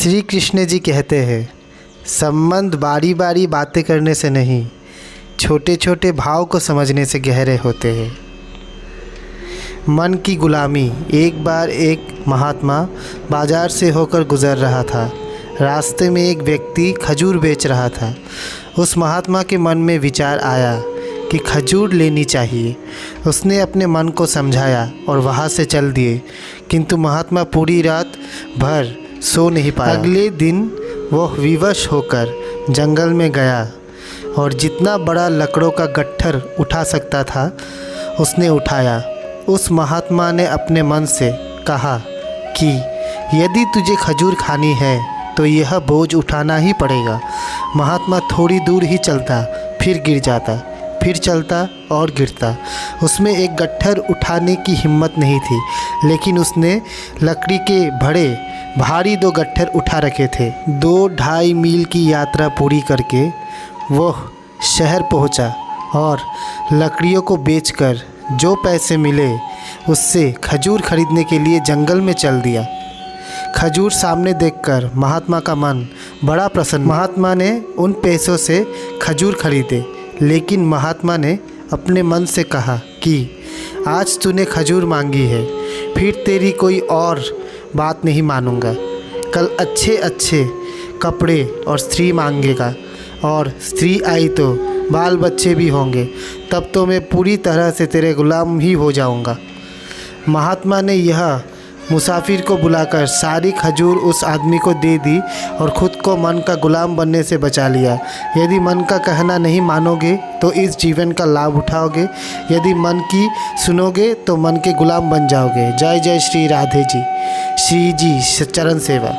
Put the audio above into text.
श्री कृष्ण जी कहते हैं, संबंध बारी बारी बातें करने से नहीं, छोटे छोटे भाव को समझने से गहरे होते हैं। मन की गुलामी। एक बार एक महात्मा बाजार से होकर गुज़र रहा था। रास्ते में एक व्यक्ति खजूर बेच रहा था। उस महात्मा के मन में विचार आया कि खजूर लेनी चाहिए। उसने अपने मन को समझाया और वहाँ से चल दिए, किंतु महात्मा पूरी रात भर सो नहीं पाया। अगले दिन वह विवश होकर जंगल में गया और जितना बड़ा लकड़ों का गट्ठर उठा सकता था उसने उठाया। उस महात्मा ने अपने मन से कहा कि यदि तुझे खजूर खानी है तो यह बोझ उठाना ही पड़ेगा। महात्मा थोड़ी दूर ही चलता, फिर गिर जाता, फिर चलता और गिरता। उसमें एक गट्ठर उठाने की हिम्मत नहीं थी, लेकिन उसने लकड़ी के बड़े भारी 2 गट्ठर उठा रखे थे। 2-2.5 मील की यात्रा पूरी करके वह शहर पहुंचा और लकड़ियों को बेचकर जो पैसे मिले उससे खजूर खरीदने के लिए जंगल में चल दिया। खजूर सामने देखकर महात्मा का मन बड़ा प्रसन्न। महात्मा ने उन पैसों से खजूर खरीदे, लेकिन महात्मा ने अपने मन से कहा कि आज तूने खजूर मांगी है, फिर तेरी कोई और बात नहीं मानूंगा। कल अच्छे अच्छे कपड़े और स्त्री मांगेगा, और स्त्री आई तो बाल बच्चे भी होंगे, तब तो मैं पूरी तरह से तेरे गुलाम ही हो जाऊंगा। महात्मा ने यह मुसाफिर को बुलाकर सारी खजूर उस आदमी को दे दी और ख़ुद को मन का गुलाम बनने से बचा लिया। यदि मन का कहना नहीं मानोगे तो इस जीवन का लाभ उठाओगे, यदि मन की सुनोगे तो मन के गुलाम बन जाओगे। जय जय श्री राधे जी, श्री जी चरण सेवा।